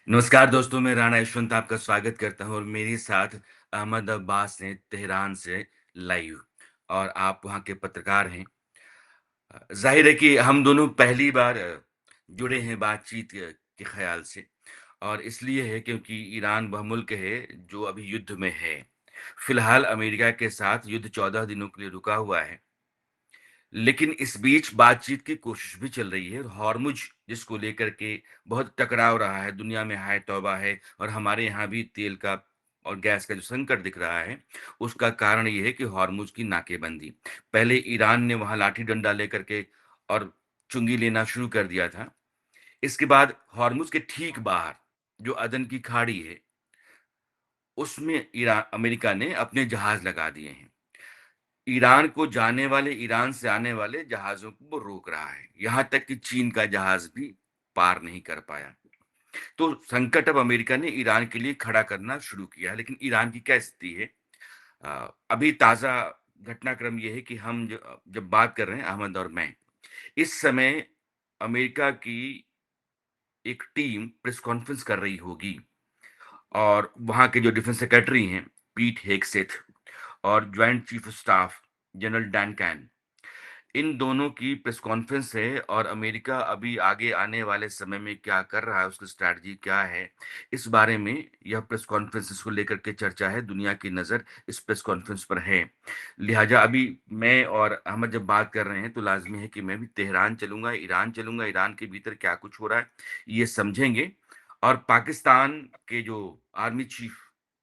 नमस्कार दोस्तों, मैं राणा यशवंत आपका स्वागत करता हूँ और मेरे साथ अहमद अब्बास हैं तेहरान से लाइव और आप वहाँ के पत्रकार हैं। ज़ाहिर है कि हम दोनों पहली बार जुड़े हैं बातचीत के ख़्याल से और इसलिए है क्योंकि ईरान वह मुल्क है जो अभी युद्ध में है। फ़िलहाल अमेरिका के साथ युद्ध 14 दिनों के लिए रुका हुआ है। लेकिन इस बीच बातचीत की कोशिश भी चल रही है और हॉर्मुज़ जिसको लेकर के बहुत टकराव रहा है, दुनिया में हाय तौबा है और हमारे यहाँ भी तेल का और गैस का जो संकट दिख रहा है, उसका कारण ये है कि हॉर्मुज़ की नाकेबंदी। पहले ईरान ने वहाँ लाठी डंडा लेकर के और चुंगी लेना शुरू कर दिया था। इसके बाद हॉर्मुज़ के ठीक बाहर जो अदन की खाड़ी है, उसमें अमेरिका ने अपने जहाज़ लगा दिए हैं। ईरान को जाने वाले, ईरान से आने वाले जहाज़ों को वो रोक रहा है। यहाँ तक कि चीन का जहाज़ भी पार नहीं कर पाया। तो संकट अब अमेरिका ने ईरान के लिए खड़ा करना शुरू किया है। लेकिन ईरान की क्या स्थिति है? अभी ताज़ा घटनाक्रम ये है कि हम जब बात कर रहे हैं अहमद और मैं, इस समय अमेरिका की एक टीम प्रेस कॉन्फ्रेंस कर रही होगी और वहाँ के जो डिफेंस सेक्रेटरी हैं, पीट हेगसेथ और joint chief of staff general Dan Caine, इन दोनों की प्रेस कॉन्फ्रेंस है और अमेरिका अभी आगे आने वाले समय में क्या कर रहा है, उसकी स्ट्रैटेजी क्या है, इस बारे में यह प्रेस कॉन्फ्रेंस को लेकर के चर्चा है। दुनिया की नज़र इस प्रेस कॉन्फ्रेंस पर है। लिहाजा अभी मैं और अहमद जब बात कर रहे हैं, तो लाज़मी है कि मैं भी तेहरान चलूँगा, ईरान के भीतर क्या कुछ हो रहा है, ये समझेंगे और पाकिस्तान के जो आर्मी चीफ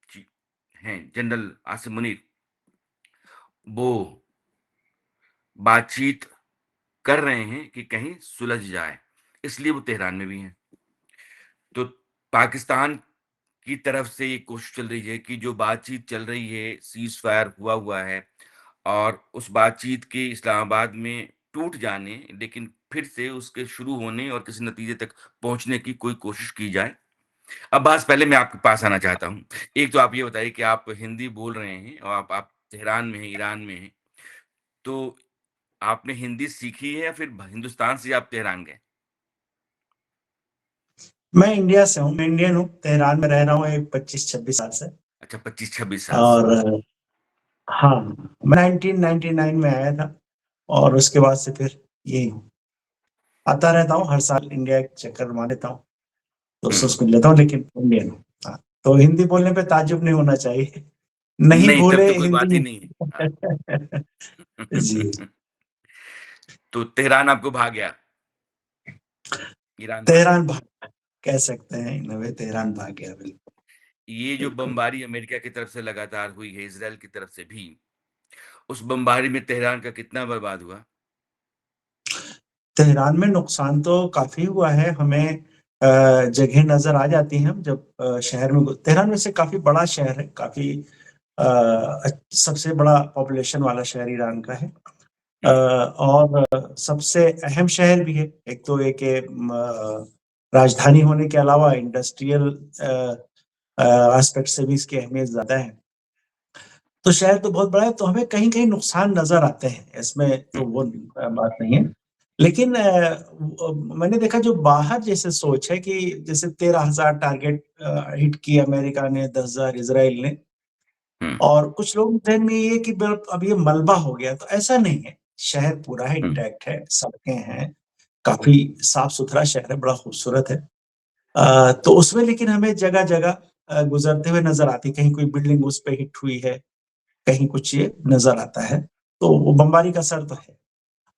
ची हैं, जनरल आसिम मुनीर, वो बातचीत कर रहे हैं कि कहीं सुलझ जाए, इसलिए वो तेहरान में भी हैं। तो पाकिस्तान की तरफ से ये कोशिश चल रही है कि जो बातचीत चल रही है, सीज़-फायर हुआ है और उस बातचीत के इस्लामाबाद में टूट जाने, लेकिन फिर से उसके शुरू होने और किसी नतीजे तक पहुँचने की कोई कोशिश की जाए। अब्बास, पहले मैं आपके पास आना चाहता हूँ। एक तो आप ये बताइए कि आप हिंदी बोल रहे हैं और आप तेहरान में हैं, ईरान में हैं, तो आपने हिंदी सीखी है या फिर हिंदुस्तान से आप तेहरान गए? मैं इंडिया से हूँ, मैं इंडियन हूँ, तेहरान में रह रहा हूँ एक 25-26 साल से। अच्छा, 25-26 साल से। और हाँ, मैं 1999 में आया था और उसके बाद से फिर यही हूँ। आता रहता हूँ, हर साल इंडिया एक चक्कर मार लेता हूँ, दोस्तों हुँ। से मिल लेता हूँ, लेकिन इंडियन हूँ। हाँ, तो हिंदी बोलने पे ताज्जुब नहीं होना चाहिए। नहीं नहीं, तब बोले तो कोई बात ही हिंदी। नहीं है। हाँ। जी, तो तेहरान आपको भा गया, ईरान भा गया। तेहरान भाग कह सकते हैं, इन अ वे तेहरान भाग गया, बिल्कुल, ये जो बिल्कुल। बमबारी अमेरिका की तरफ से लगातार हुई है, इज़राइल की तरफ से भी, उस बमबारी में तेहरान का कितना बर्बाद हुआ? तेहरान में नुकसान तो काफ़ी हुआ है, हमें जगह नज़र आ जाती हैं हम जब शहर में तेहरान वैसे काफ़ी बड़ा शहर है, काफ़ी सबसे बड़ा पॉपुलेशन वाला शहर ईरान का है। हुँ, और सबसे अहम शहर भी है, एक तो एक राजधानी होने के अलावा इंडस्ट्रियल एस्पेक्ट से भी इसकी अहमियत ज़्यादा है। तो शहर तो बहुत बड़ा है, तो हमें कहीं-कहीं नुकसान नज़र आते हैं, इसमें हुँ, तो वो बात नहीं है। लेकिन मैंने देखा जो बाहर जैसे सोच है कि जैसे 13,000 टारगेट हिट किए अमेरिका ने, 10,000 इज़राइल ने, हुँ, और कुछ लोगों के ज़हन में ये है कि अब ये मलबा हो गया, तो ऐसा नहीं है। शहर पूरा है, हुँ, इंटैक्ट है, सड़कें हैं, काफ़ी साफ-सुथरा शहर है, बड़ा खूबसूरत है। तो उसमें लेकिन हमें जगह-जगह गुज़रते हुए नज़र आती है, कहीं कोई बिल्डिंग उस पे हिट हुई है, कहीं कुछ ये नज़र आता है, तो वो बमबारी का असर तो है।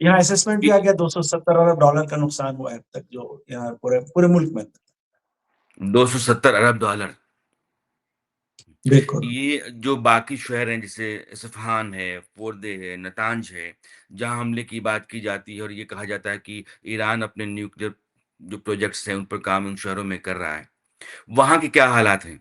यहाँ असेसमेंट भी ये आ गया, $270 अरब डॉलर का नुकसान हुआ है अब तक, जो यहाँ पूरे पूरे मुल्क में। $270 अरब। बिल्कुल। ये जो बाकी शहर हैं जैसे इस्फ़हान है, फ़ोर्दे है, नतांज है, जहाँ हमले की बात की जाती है और ये कहा जाता है कि ईरान अपने न्यूक्लियर जो प्रोजेक्ट्स हैं, उन पर काम उन शहरों में कर रहा है। वहाँ के क्या हालात हैं?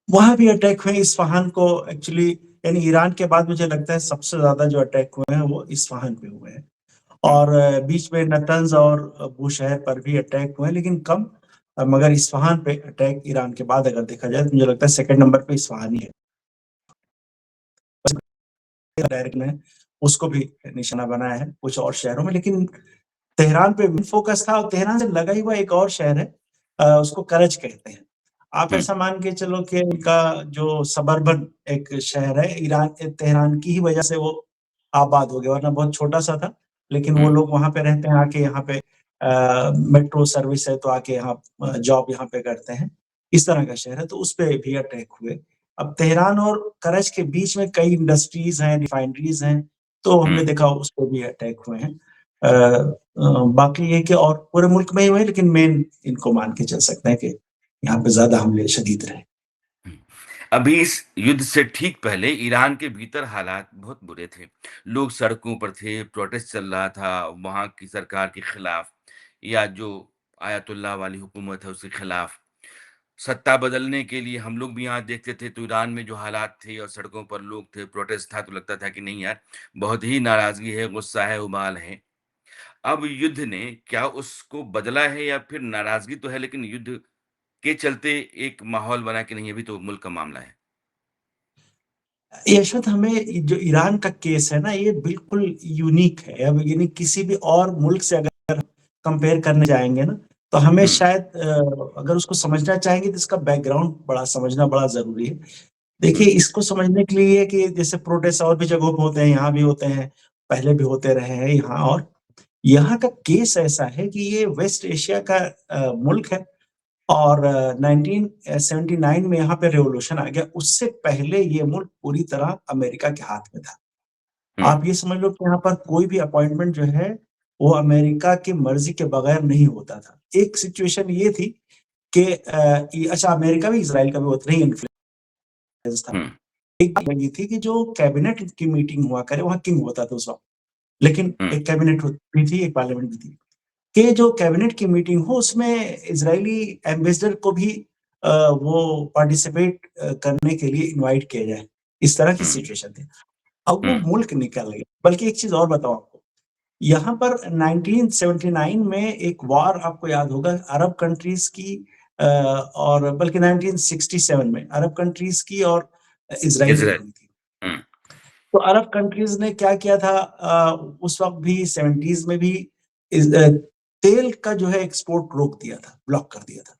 वहाँ भी अटैक हुए इस्फ़हान को, एक्चुअली यानी ईरान के बाद मुझे लगता है सबसे ज़्यादा जो अटैक हुए हैं वो इस्फ़हान पे हुए हैं। हुँ, और बीच में नतंज़ और बूशहर पर भी अटैक हुए हैं, लेकिन कम। मगर इस्फ़हान पे अटैक ईरान के बाद अगर देखा जाए तो मुझे लगता है सेकंड नंबर पे इस्फ़हान ही है। डायरेक्ट में उसको भी निशाना बनाया है कुछ और शहरों में, लेकिन तेहरान पे मेन फ़ोकस था और तेहरान से लगा ही हुआ एक और शहर है, उसको करज कहते हैं। आप हुँ, ऐसा मान के चलो कि उनका जो सबर्बन एक शहर है ईरान तेहरान की ही वजह से वो आबाद हो गया, वरना बहुत छोटा-सा था, लेकिन वो हुँ, लोग वहाँ पे रहते हैं, आके यहाँ पे मेट्रो सर्विस है तो आके यहाँ जॉब यहाँ पे करते हैं। इस तरह का शहर है, तो उसपे भी अटैक हुए। अब तेहरान और करज के बीच में कई इंडस्ट्रीज़ हैं, रिफाइनरीज़ हैं, तो हमने हुँ। देखा उस पे भी अटैक हुए हैं। बाकी ये कि और पूरे मुल्क में ही हुए, लेकिन मेन इनको मान के चल सकते हैं कि यहाँ पे ज़्यादा हमले शदीद रहे। हुँ। अभी इस युद्ध से ठीक पहले ईरान के भीतर हालात बहुत बुरे थे। लोग सड़कों पर थे, प्रोटेस्ट चल रहा था वहाँ की सरकार के खिलाफ या जो आयतुल्लाह वाली हुकूमत है उसके खिलाफ। सत्ता बदलने के लिए हम लोग भी यहाँ देखते थे तो ईरान में जो हालात थे और सड़कों पर लोग थे, प्रोटेस्ट था तो लगता था कि नहीं यार, बहुत ही नाराज़गी है, गुस्सा है, उबाल है। अब युद्ध ने क्या उसको बदला है या फिर नाराज़गी तो है लेकिन युद्ध के चलते एक माहौल बना कि नहीं अभी तो मुल्क का मामला है? यशवंत हमें जो ईरान का केस है ना, ये बिल्कुल यूनिक है। अब यानी किसी भी और मुल्क से अगर कंपेयर करने जाएँगे ना, तो हमें हुँ, शायद अगर उसको समझना चाहेंगे तो इसका बैकग्राउंड बड़ा समझना बड़ा ज़रूरी है। हुँ, देखिए, इसको समझने के लिए कि जैसे प्रोटेस्ट और भी जगहों पे होते हैं, यहाँ भी होते हैं, पहले भी होते रहे हैं यहाँ, और यहाँ का केस ऐसा है कि ये वेस्ट एशिया का मुल्क है, और 1979 में यहाँ पे रिवॉल्यूशन आ गया। उससे पहले ये मुल्क पूरी तरह अमेरिका के हाथ में था। हुँ, आप ये समझ लो कि यहाँ पर कोई भी अपॉइंटमेंट जो है, वो अमेरिका की मर्ज़ी के बगैर नहीं होता था। एक सिचुएशन ये थी कि अच्छा, अमेरिका भी इज़राइल का भी उतना ही इन्फ्लुएंस था। हुँ, एक बात ये थी कि जो कैबिनेट की मीटिंग हुआ करे, वहाँ किंग होता था उस वक़्त। लेकिन हुँ, एक कैबिनेट होती थी, एक पार्लियामेंट भी थी। कि जो कैबिनेट की मीटिंग हो, उसमें इज़राइली एम्बेसडर को भी वो पार्टिसिपेट करने के लिए इनवाइट किया जाए। इस तरह की हुँ, सिचुएशन थी। अब वो हुँ, मुल्क निकल गया। बल्कि एक चीज़ और बताऊँ आपको, यहाँ पर 1979 में एक वॉर आपको याद होगा, अरब कंट्रीज़ की और बल्कि 1967 में अरब कंट्रीज़ की और इज़राइल की इज़राइल। हुई थी। हुँ, तो अरब कंट्रीज़ ने क्या किया था, उस वक़्त भी 70s में भी तेल का जो है एक्सपोर्ट रोक दिया था, ब्लॉक कर दिया था।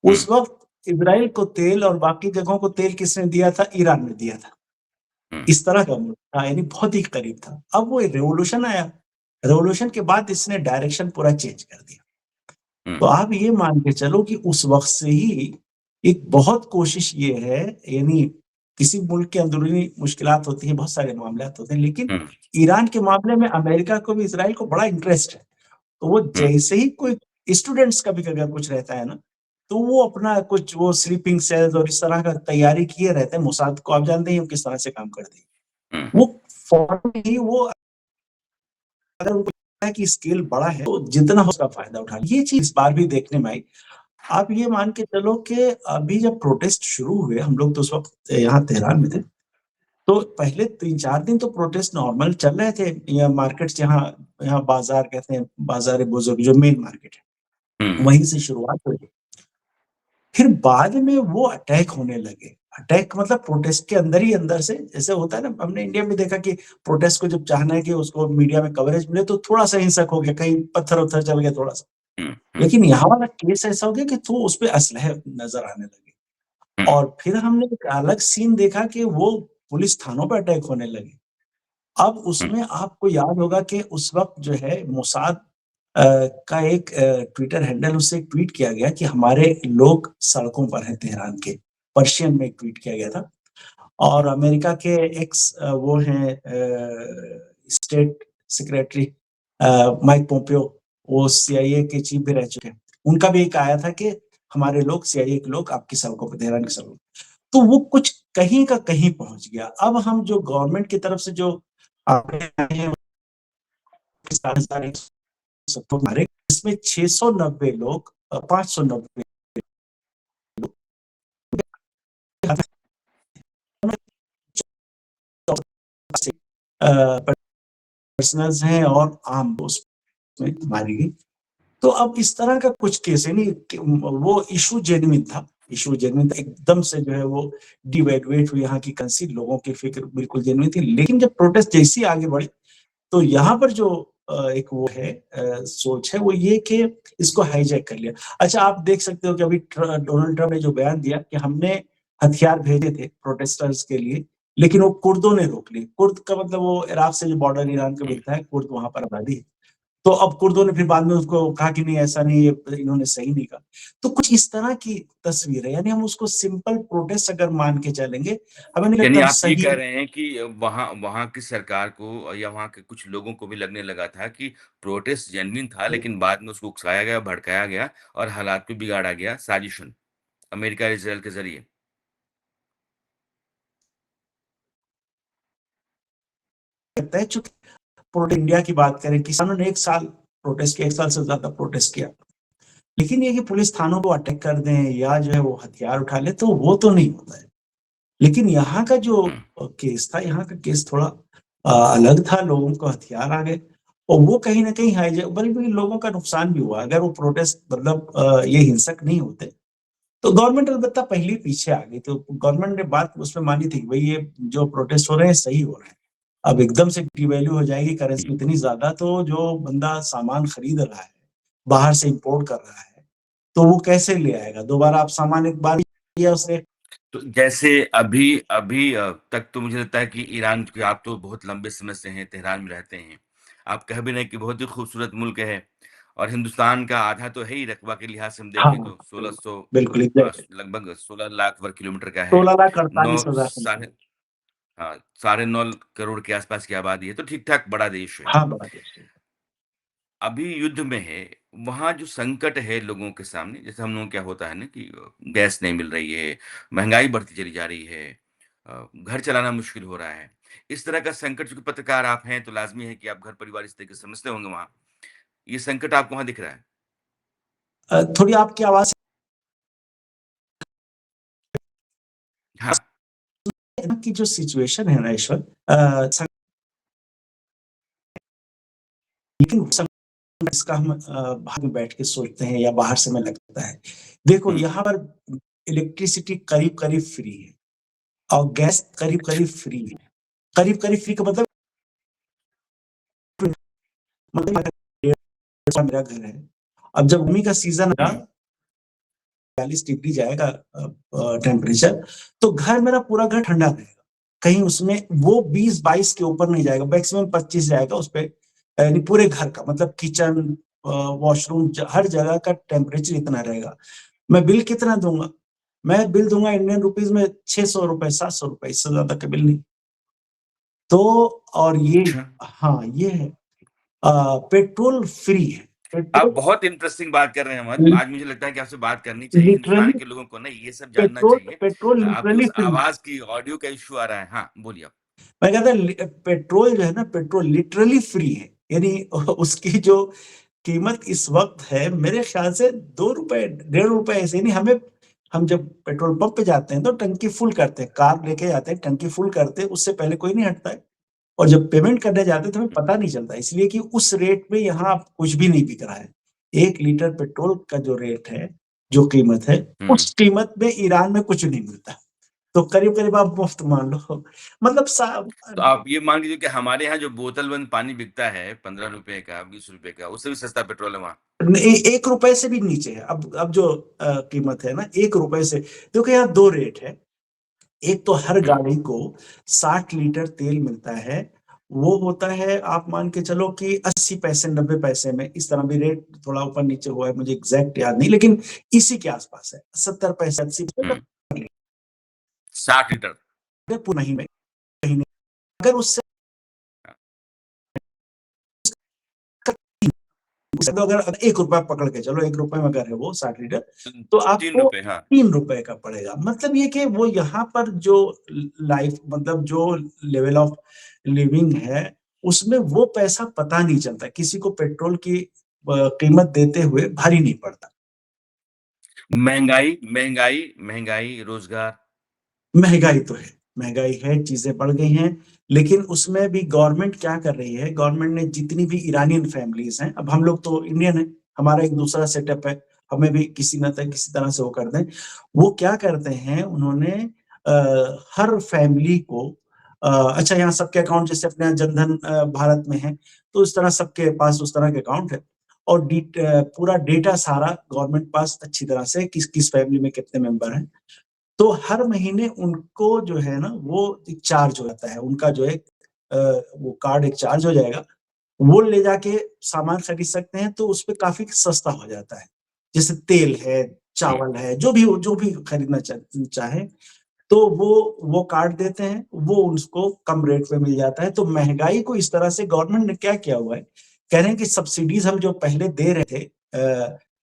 हुँ, उस वक़्त इज़राइल को तेल और बाकी जगहों को तेल किसने दिया था? ईरान ने दिया था। हुँ, इस तरह का मुल्क था, यानी बहुत ही करीब था। अब वो रिवॉल्यूशन आया, रिवॉल्यूशन के बाद इसने डायरेक्शन पूरा चेंज कर दिया। हुँ, तो आप ये मान के चलो कि उस वक़्त से ही एक बहुत कोशिश ये है, यानी किसी मुल्क के अंदरूनी मुश्किलात होती हैं, बहुत सारे मामलात होते हैं, लेकिन हुँ, ईरान के मामले में अमेरिका को भी इज़राइल को बड़ा इंटरेस्ट है। तो वो हुँ, जैसे ही कोई स्टूडेंट्स का भी अगर कुछ रहता है ना, तो वो अपना कुछ वो स्लीपिंग सेल्स और इस तरह का तैयारी किए रहते हैं। मोसाद को आप जानते ही हैं वो किस तरह से काम करती है। हुँ, वो फौरन ही वो, अगर उनको लगता है कि स्केल बड़ा है, तो जितना हो उसका फ़ायदा उठा ये चीज़ इस बार भी देखने में आई। आप ये मान के चलो कि अभी जब प्रोटेस्ट शुरू हुए, हम लोग तो उस वक़्त यहाँ तेहरान में थे, तो पहले 3-4 दिन तो प्रोटेस्ट नॉर्मल चल रहे थे। यहाँ मार्केट्स, जहाँ यहाँ बाज़ार कहते हैं, बाज़ार-ए-बुज़ुर्ग जो मेन मार्केट है, हुँ, वहीं से शुरुआत हुई। फिर बाद में वो अटैक होने लगे। अटैक मतलब प्रोटेस्ट के अंदर ही अंदर से, जैसे होता है ना, हमने इंडिया में देखा कि प्रोटेस्ट को जब चाहना है कि उसको मीडिया में कवरेज मिले, तो थोड़ा-सा हिंसक हो गया, कहीं पत्थर-वत्थर चल गया थोड़ा-सा। हुँ, हुँ, लेकिन यहाँ वाला केस ऐसा हो गया कि तो उसपे असलहे नज़र आने लगे। हुँ, और फिर हमने एक अलग सीन देखा कि वो पुलिस थानों पे अटैक होने लगे। अब हुँ, उसमें आपको याद होगा कि उस वक़्त जो है मोसाद का एक ट्विटर हैंडल, उससे एक ट्वीट किया गया कि हमारे लोग सड़कों पर हैं तेहरान के। पर्शियन में एक ट्वीट किया गया था, और अमेरिका के एक्स वो हैं स्टेट सेक्रेटरी माइक पोम्पियो, वो सीआईए के चीफ भी रह चुके हैं। उनका भी एक आया था कि हमारे लोग, सीआईए के लोग आपकी सड़कों पे, तेहरान की सड़कों पे। तो वो कुछ कहीं का कहीं पहुँच गया। अब हम जो गवर्नमेंट की तरफ से जो आंकड़े आए हैं, 7,170 मारे, इसमें 690 लोग 590 अ, पर्सनल्स हैं और आम उसमें मारी गई। तो अब इस तरह का कुछ केस है नहीं कि वो इश्यू जेन्युइन था, इश्यू जेन्युइन था, एकदम से जो है वो डिवैल्यूएट हुई यहाँ की करेंसी, लोगों की फ़िक्र बिल्कुल जेन्युइन थी। लेकिन जब प्रोटेस्ट जैसे ही आगे बढ़े, तो यहाँ पर जो एक वो है सोच है वो ये कि इसको हाईजैक कर लिया। अच्छा आप देख सकते हो कि अभी डोनाल्ड ट्रम्प ने जो बयान दिया कि हमने हथियार भेजे थे प्रोटेस्टर्स के लिए, लेकिन वो कुर्दों ने रोक लिए। कुर्द का मतलब वो इराक से जो बॉर्डर ईरान का हुँ। मिलता है, कुर्द वहाँ पर आबादी है। तो अब कुर्दों ने फिर बाद में उसको कहा कि नहीं ऐसा नहीं, ये इन्होंने सही नहीं कहा। तो कुछ इस तरह की तस्वीर है, यानी हम उसको सिंपल प्रोटेस्ट अगर मान के चलेंगे, हमें नहीं यानी लगता आप ये सही कह है। रहे हैं कि वहाँ वहाँ की सरकार को या वहाँ के कुछ लोगों को भी लगने लगा था कि प्रोटेस्ट जेन्युइन था, लेकिन बाद में उसको उकसाया गया, भड़काया गया और हालात को बिगाड़ा गया साजिशन, अमेरिका, इज़राइल के ज़रिए। लगता है चूँकि इंडिया की बात करें, किसानों ने 1 साल प्रोटेस्ट किया, 1 साल से ज़्यादा प्रोटेस्ट किया। लेकिन ये कि पुलिस थानों को अटैक कर दें या जो है वो हथियार उठा ले, तो वो तो नहीं होता है। लेकिन यहाँ का जो हुँ, केस था, यहाँ का केस थोड़ा अलग था, लोगों को हथियार आ गए और वो कहीं न कहीं हाईजैक, बल्कि लोगों का नुकसान भी हुआ। अगर वो प्रोटेस्ट मतलब ये हिंसक नहीं होते, तो गवर्नमेंट अलबत्ता पहले ही पीछे आ गई। तो गवर्नमेंट ने बात उसमें मानी थी कि भई ये जो प्रोटेस्ट हो रहे हैं, सही हो रहे हैं। अब एकदम से डिवैल्यू हो जाएगी करेंसी हुँ। इतनी ज़्यादा, तो जो बंदा सामान खरीद रहा है, बाहर से इम्पोर्ट कर रहा है, तो वो कैसे ले आएगा? दोबारा आप सामान एक बार लिया उसने। तो जैसे अभी अभी तक तो मुझे लगता है कि ईरान के आप तो बहुत लंबे समय से हैं, तेहरान में रहते हैं। आप कह भी रहे हैं कि बहुत ही खूबसूरत मुल्क है और हिंदुस्तान का आधा तो है ही रकबा के लिहाज से हम देखें हाँ, तो 1600 बिल्कुल एग्ज़ैक्टली लगभग 16 लाख वर्ग किलोमीटर का है। 9 16,48,000 साढ़े हाँ, साढ़े 9 करोड़ के आसपास की आबादी है, तो ठीक-ठाक बड़ा देश है। हाँ, बड़ा देश है। अभी युद्ध में है, वहाँ जो संकट है लोगों के सामने, जैसे हम लोगों को क्या होता है ना कि गैस नहीं मिल रही है, महँगाई बढ़ती चली जा रही है, घर चलाना मुश्किल हो रहा है। इस तरह का संकट चूँकि पत्रकार आप हैं, तो लाज़मी है कि आप घर-परिवार इस तरीके से समझते होंगे वहाँ। ये संकट आपको वहाँ दिख रहा है? थोड़ी आपकी आवाज़ हाँ। की जो सिचुएशन है ना ईश्वर, लेकिन इसका हम बाहर में बैठ के सोचते हैं या बाहर से हमें लगता है। देखो हुँ, यहाँ पर इलेक्ट्रिसिटी करीब-करीब फ्री है और गैस करीब-करीब फ्री है। करीब-करीब फ्री का मतलब मेरा घर है। अब जब गर्मी का सीज़न आएगा, हुँ, 40 डिग्री जाएगा टेम्परेचर, तो घर मेरा पूरा घर ठंडा रहेगा। कहीं उसमें वो 20-22 के ऊपर नहीं जाएगा, मैक्सिमम 25 जाएगा उसपे, यानी पूरे घर का मतलब किचन, वॉशरूम, हर जगह का टेम्परेचर इतना रहेगा। मैं बिल कितना दूँगा? मैं बिल दूँगा इंडियन रुपीज़ में ₹600, ₹700, इससे ज़्यादा का बिल नहीं। तो और ये अच्छा। हाँ, ये है। पेट्रोल फ्री है। आप पेट्रोल बहुत इंटरेस्टिंग बात कर रहे हैं अहमद। लि आज मुझे लगता है कि आपसे बात करनी चाहिए। हिंदुस्तान लिटरली के लोगों को ना ये सब जानना पेट्रोल चाहिए। पेट्रोल आपकी लिटरली उस फ्री है। आवाज़ की ऑडियो का इश्यू आ रहा है। हाँ, बोलिए आप। मैं कहता पेट्रोल जो है ना, पेट्रोल लिटरली फ्री है। यानी उसकी जो कीमत इस वक़्त है, मेरे ख़्याल से ₹2 ₹1.5 ऐसे नहीं, हम जब पेट्रोल पंप पे जाते हैं तो टंकी फुल करते हैं, कार लेके जाते हैं, टंकी फुल करते हैं, उससे पहले कोई नहीं हटता है और जब पेमेंट करने जाते हैं तो हमें हुँ, पता नहीं चलता, इसलिए कि उस रेट में यहाँ कुछ भी नहीं बिक रहा है। 1 लीटर पेट्रोल का जो रेट है, जो कीमत है, हुँ। उस कीमत में ईरान में कुछ नहीं मिलता। तो करीब-करीब आप मुफ़्त मान लो। मतलब तो आप ये मान लीजिए कि हमारे यहाँ जो बोतल बंद पानी बिकता है ₹15 का, ₹20 का, उससे भी सस्ता पेट्रोल है वहाँ। नहीं, ₹1 से भी नीचे है। अब जो कीमत है ना ₹1 से, देखो यहाँ 2 रेट है। एक तो हर हुँ, गाड़ी को 60 लीटर तेल मिलता है। वो होता है आप मान के चलो कि 80 पैसे 90 पैसे में, इस तरह भी रेट थोड़ा ऊपर-नीचे हुआ है, मुझे एग्ज़ैक्ट याद नहीं, लेकिन इसी के आस-पास है। 70 पैसे 80 पैसे हुँ। 60 लीटर। पूरे महीने महीने अगर उससे तो अगर ₹1 पकड़ के चलो, ₹1 में अगर है वो 60 लीटर, तो आपको ₹3 हाँ। ₹3 का पड़ेगा। मतलब ये कि वो यहाँ पर जो लाइफ मतलब जो लेवल ऑफ लिविंग है, उसमें वो पैसा पता नहीं चलता। किसी को पेट्रोल की कीमत देते हुए भारी नहीं पड़ता। महँगाई, रोज़गार। महँगाई तो है, महँगाई है, चीज़ें बढ़ गई हैं, लेकिन उसमें भी गवर्नमेंट क्या कर रही है, गवर्नमेंट ने जितनी भी इरानियन फैमिलीज़ हैं, अब हम लोग तो इंडियन हैं, हमारा एक दूसरा सेटअप है, हमें भी किसी तरह से वो कर दें। वो क्या करते हैं, उन्होंने हर फैमिली को अच्छा यहाँ सबके अकाउंट जैसे अपने यहाँ जनधन भारत में है, तो इस तरह सबके पास उस तरह के अकाउंट है और पूरा डेटा सारा गवर्नमेंट पास अच्छी तरह से किस फैमिली में कितने मेंबर हैं। तो हर महीने उनको जो है ना वो एक चार्ज हो जाता है, उनका जो है वो कार्ड एक चार्ज हो जाएगा, वो ले जाके सामान खरीद सकते हैं तो उसपे काफ़ी सस्ता हो जाता है। जैसे तेल है, हुँ, चावल है, जो भी खरीदना चाहें, तो वो कार्ड देते हैं, वो उसको कम रेट पे मिल जाता है। तो महँगाई को इस तरह से गवर्नमेंट ने क्या किया हुआ है, कह रहे हैं कि सब्सिडीज़ हम जो पहले दे रहे थे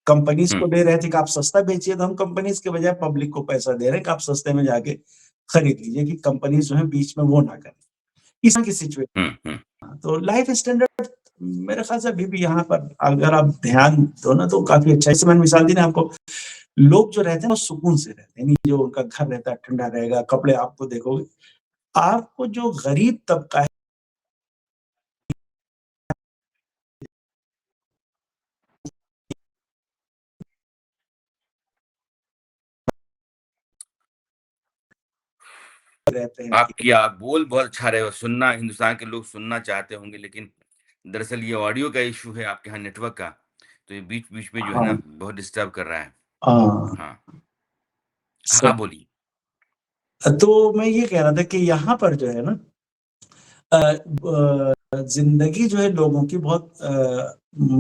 कंपनीज़ हुँ, को दे रहे थे कि आप सस्ता बेचिए, तो हम कंपनीज़ के बजाय पब्लिक को पैसा दे रहे हैं कि आप सस्ते में जाके खरीद लीजिए कि कंपनीज़ जो है बीच में वो ना करें। इस तरह की सिचुएशन हुँ, हुँ। तो लाइफ स्टैंडर्ड मेरे ख्याल से अभी भी यहाँ पर अगर आप ध्यान दो ना तो काफ़ी अच्छा है। जैसे मैंने मिसाल दी ना आपको, लोग जो रहते हैं वो सुकून से रहते हैं, यानी जो उनका घर रहता है ठंडा रहेगा, कपड़े आपको देखोगे आपको जो गरीब तबका है रहते हैं कि आपकी बोल बहुत अच्छा रहे हो, सुनना हिंदुस्तान के लोग सुनना चाहते होंगे, लेकिन दरअसल ये ऑडियो का इश्यू है आपके यहाँ नेटवर्क का, तो ये बीच-बीच में जो है हाँ, ना बहुत डिस्टर्ब कर रहा है। हाँ, हाँ, हाँ, सही। बोलिए। तो मैं ये कह रहा था कि यहाँ पर जो है ना ज़िंदगी जो है लोगों की बहुत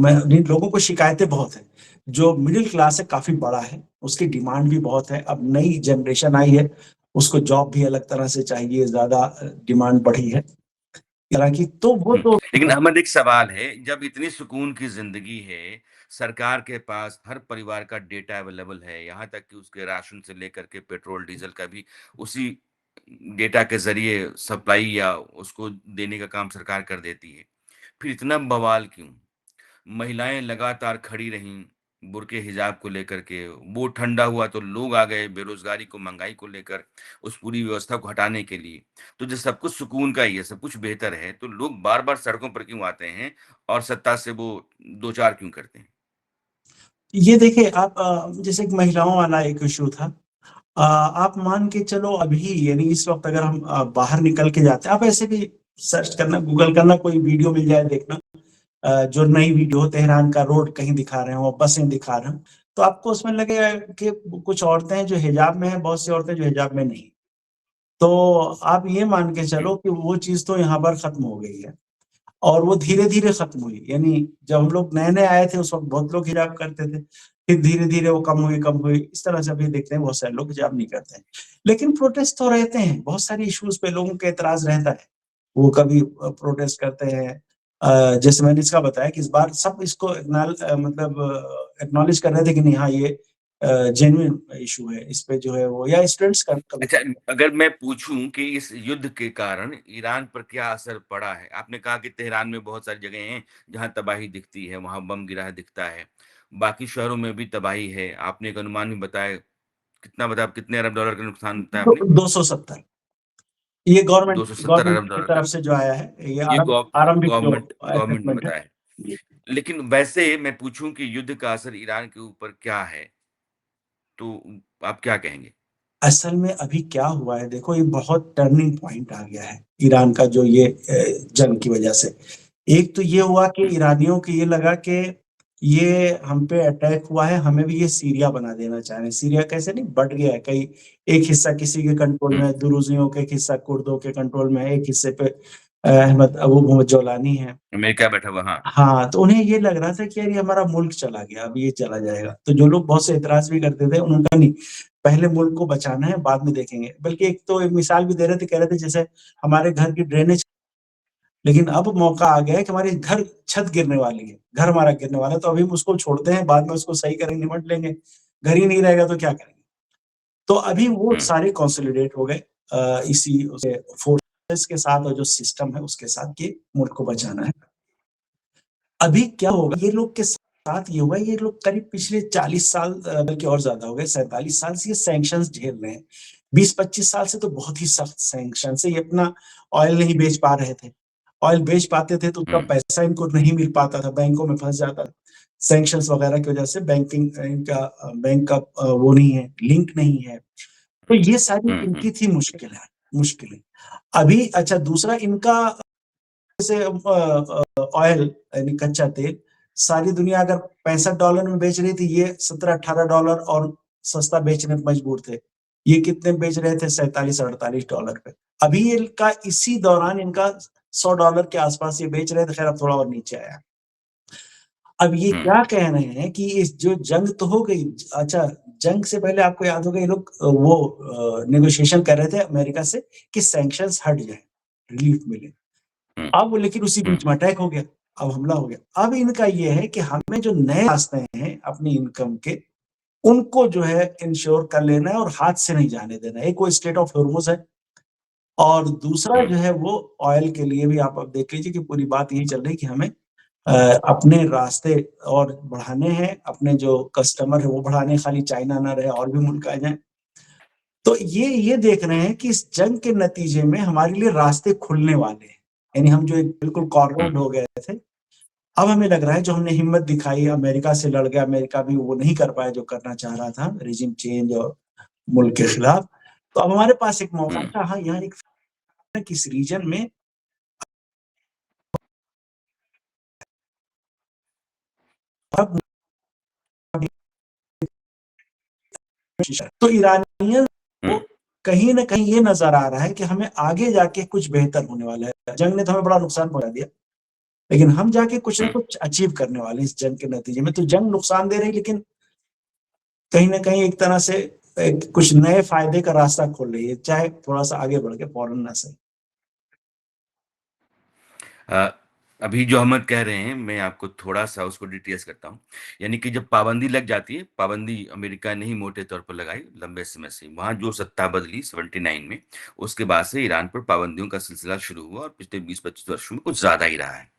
मैं नहीं लोगों को शिकायतें बहुत हैं। जो मिडल क्लास है काफ़ी बड़ा है, उसकी डिमांड भी बहुत है। अब नई जनरेशन आई है, उसको जॉब भी अलग तरह से चाहिए, ज़्यादा डिमांड बढ़ी है। हालाँकि तो वो हुँ, तो लेकिन अहमद एक सवाल है, जब इतनी सुकून की ज़िंदगी है, सरकार के पास हर परिवार का डेटा अवेलेबल है, यहाँ तक कि उसके राशन से लेकर के पेट्रोल, डीज़ल का भी उसी डेटा के ज़रिए सप्लाई या उसको देने का काम सरकार कर देती है। फिर इतना बवाल क्यों? महिलाएँ लगातार खड़ी रहीं, बुर्के हिजाब को लेकर के, वो ठंडा हुआ तो लोग आ गए बेरोज़गारी को, महँगाई को लेकर, उस पूरी व्यवस्था को हटाने के लिए। तो जब सब कुछ सुकून का ही है, सब कुछ बेहतर है, तो लोग बार-बार सड़कों पर क्यों आते हैं और सत्ता से वो 2-4 क्यों करते हैं? ये देखिए आप जैसे एक महिलाओं वाला एक इश्यू था। आप मान के चलो अभी यानी इस वक़्त अगर हम बाहर निकल के जाते हैं आप ऐसे भी सर्च करना, गूगल करना, कोई वीडियो मिल जाए देखना जो नई वीडियो हो तेहरान का रोड कहीं दिखा रहे हों, बसें दिखा रहे हों, तो आपको उसमें लगेगा कि कुछ औरतें हैं जो हिजाब में हैं, बहुत सी औरतें जो हिजाब में नहीं। तो आप ये मान के हुँ, चलो कि वो चीज़ तो यहाँ पर खत्म हो गई है और वो धीरे-धीरे खत्म हुई। यानी जब हम लोग नए-नए आए थे उस वक़्त बहुत लोग हिजाब करते थे। फिर धीरे-धीरे वो कम हुई। इस तरह से अभी देखते हैं बहुत सारे लोग हिजाब नहीं करते हैं। लेकिन प्रोटेस्ट तो रहते हैं, बहुत सारे इश्यूज़ पे लोगों का एतराज़ रहता है। वो कभी प्रोटेस्ट करते हैं जैसे मैंने इसका बताया कि इस बार सब इसको मतलब एक्नॉलेज कर रहे थे कि नहीं हाँ, ये जेन्युइन इश्यू है। इस पे जो है वो या स्टूडेंट्स का कभी अच्छा अगर मैं पूछूँ कि इस युद्ध के कारण ईरान पर क्या असर पड़ा है? आपने कहा कि तेहरान में बहुत सारी जगह हैं, जहाँ तबाही दिखती है, वहाँ बम गिरा है दिखता है। बाकी शहरों में भी तबाही है। आपने एक अनुमान भी बताया कितना बताया कितने अरब डॉलर का नुकसान बताया दो आपने? 270 ये गवर्नमेंट 270 गवर्नमेंट अरब की डॉलर का। तरफ से जो आया है, ये ये आरंभिक जो गवर्नमेंट ने असेसमेंट है। बताया है। जी। लेकिन वैसे मैं पूछूँ कि युद्ध का असर ईरान के ऊपर क्या है? तो आप क्या कहेंगे? असल में अभी क्या हुआ है देखो ये बहुत टर्निंग पॉइंट आ गया है, ईरान का जो ये जंग की वजह से। एक तो ये हुआ कि हुँ, ईरानियों को ये लगा कि ये हम पे अटैक हुआ है, हमें भी ये सीरिया बना देना चाह रहे हैं। सीरिया कैसे नहीं बँट गया है, कई एक हिस्सा किसी के कंट्रोल हुँ, में है, दुरूज़ियों का एक हिस्सा कुर्दों के कंट्रोल में है, एक हिस्से पे अहमद अबू मोहम्मद जौलानी है। अमेरिका बैठा हुआ हाँ। हाँ, तो उन्हें ये लग रहा था कि यार ये हमारा मुल्क चला गया, अब ये चला जाएगा। तो जो लोग बहुत से एतराज़ भी करते थे, उन्होंने कहा नहीं, पहले मुल्क को बचाना है, बाद में देखेंगे। बल्कि एक तो एक मिसाल भी दे रहे थे, कह रहे थे जैसे हमारे घर की ड्रेनेज लेकिन अब मौका आ गया है कि हमारी घर छत गिरने वाली है, घर हमारा गिरने वाला है, तो अभी हम उसको छोड़ते हैं, बाद में उसको सही करेंगे, निपट लेंगे। घर ही नहीं रहेगा तो क्या करेंगे? तो अभी वो हुँ, सारे कंसोलिडेट हो गए इसी फोर्सेस के साथ और जो सिस्टम है उसके साथ कि मुल्क को बचाना है। अभी क्या होगा ये लोग के साथ ये हुआ है, ये लोग करीब पिछले 40 साल बल्कि और ज़्यादा हो गए 47 साल से ये सैंक्शंस झेल रहे हैं। 20-25 साल से तो बहुत ही सख्त सैंक्शन से ये अपना ऑयल नहीं बेच पा रहे थे। ऑयल बेच पाते थे तो उसका हुँ, पैसा इनको नहीं मिल पाता था, बैंकों में फँस जाता था। सैंक्शंस वगैरह की वजह से बैंक का वो नहीं है, लिंक नहीं है। तो ये सारी हुँ, हुँ। इनकी थी मुश्किलें। मुश्किल है। अभी अच्छा दूसरा इनका जैसे ऑयल यानी कच्चा तेल सारी दुनिया अगर $65 में बेच रही थी, ये $17-18 और सस्ता बेचने पे मजबूर थे। ये कितने बेच रहे थे? $47-48 पे। अभी इनका इसी दौरान इनका $100 के आस-पास ये बेच रहे थे, खैर अब थोड़ा और नीचे आया। अब ये हुँ, क्या कह रहे हैं कि इस जो जंग तो हो गई, अच्छा जंग से पहले आपको याद होगा ये लोग वो नेगोशिएशन कर रहे थे अमेरिका से कि सैंक्शंस हट जाएँ, रिलीफ मिले। हुँ, अब लेकिन उसी हुँ, बीच में अटैक हो गया, अब हमला हो गया। अब इनका ये है कि हमें जो नए रास्ते हैं अपनी इनकम के, उनको जो है इंश्योर कर लेना है और हाथ से नहीं जाने देना है। एक वो स्ट्रेट ऑफ हॉर्मुज़ है और दूसरा हुँ, जो है वो ऑयल के लिए भी आप अब देख लीजिए कि पूरी बात यही चल रही है कि हमें अपने रास्ते और बढ़ाने हैं, अपने जो कस्टमर है वो बढ़ाने हैं, खाली चाइना ना रहे और भी मुल्क आ जाएँ। तो ये देख रहे हैं कि इस जंग के नतीजे में हमारे लिए रास्ते खुलने वाले हैं। यानी हम जो एक बिल्कुल हुँ, कॉर्नर्ड हो गए थे, अब हमें लग रहा है जो हमने हिम्मत दिखाई, अमेरिका से लड़ गया, अमेरिका भी वो नहीं कर पाया जो करना चाह रहा था, रेजिम चेंज और मुल्क के खिलाफ। तो अब हमारे पास एक मौका हुँ, था हाँ, यहाँ एक किस रीजन में अब तो ईरानियन हुँ, को कहीं न कहीं ये नज़र आ रहा है कि हमें आगे जाके कुछ बेहतर होने वाला है। जंग ने तो हमें बड़ा नुकसान पहुँचा दिया, लेकिन हम जाके कुछ न हुँ। कुछ अचीव करने वाले हैं इस जंग के नतीजे में। तो जंग नुकसान दे रही है लेकिन कहीं न कहीं एक तरह से कुछ नए फ़ायदे का रास्ता खोल रही है, चाहे थोड़ा-सा आगे बढ़ के फ़ौरन ना सही। अ, अभी जो अहमद कह रहे हैं, मैं आपको थोड़ा-सा उसको डिटेल्स करता हूँ। यानी कि जब पाबंदी लग जाती है, पाबंदी अमेरिका ने ही मोटे तौर पर लगाई लंबे समय से। वहाँ जो सत्ता बदली 79 में, उसके बाद से ईरान पर पाबंदियों का सिलसिला शुरू हुआ और पिछले 20-25 वर्षों में कुछ ज़्यादा ही रहा है।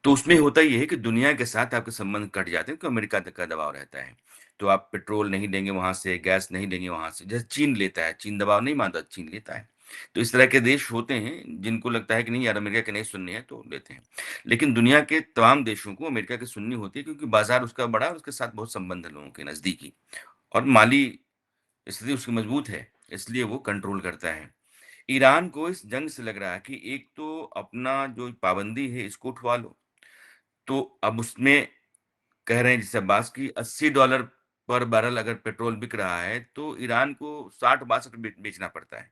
तो उसमें होता ये है कि दुनिया के साथ आपके संबंध कट जाते हैं, तो अमेरिका तक का दबाव रहता है। तो आप पेट्रोल नहीं लेंगे वहाँ से, गैस नहीं लेंगे वहाँ से। जैसे चीन लेता है, चीन दबाव नहीं मानता, चीन लेता है। तो इस तरह के देश होते हैं, जिनको लगता है कि नहीं यार अमेरिका की नहीं सुननी है, तो लेते हैं। लेकिन दुनिया के तमाम देशों को अमेरिका की सुननी होती है क्योंकि बाज़ार उसका बड़ा है, उसके साथ बहुत संबंध है लोगों के नज़दीकी और माली स्थिति उसकी मज़बूत है, इसलिए वो कंट्रोल करता है। ईरान को इस जंग से लग रहा है कि एक तो अपना जो पाबंदी है, इसको उठवा लो। तो अब उसमें कह रहे हैं जैसे अब्बास कि $80 पर बैरल अगर पेट्रोल बिक रहा है, तो ईरान को 60-62 बेचना पड़ता है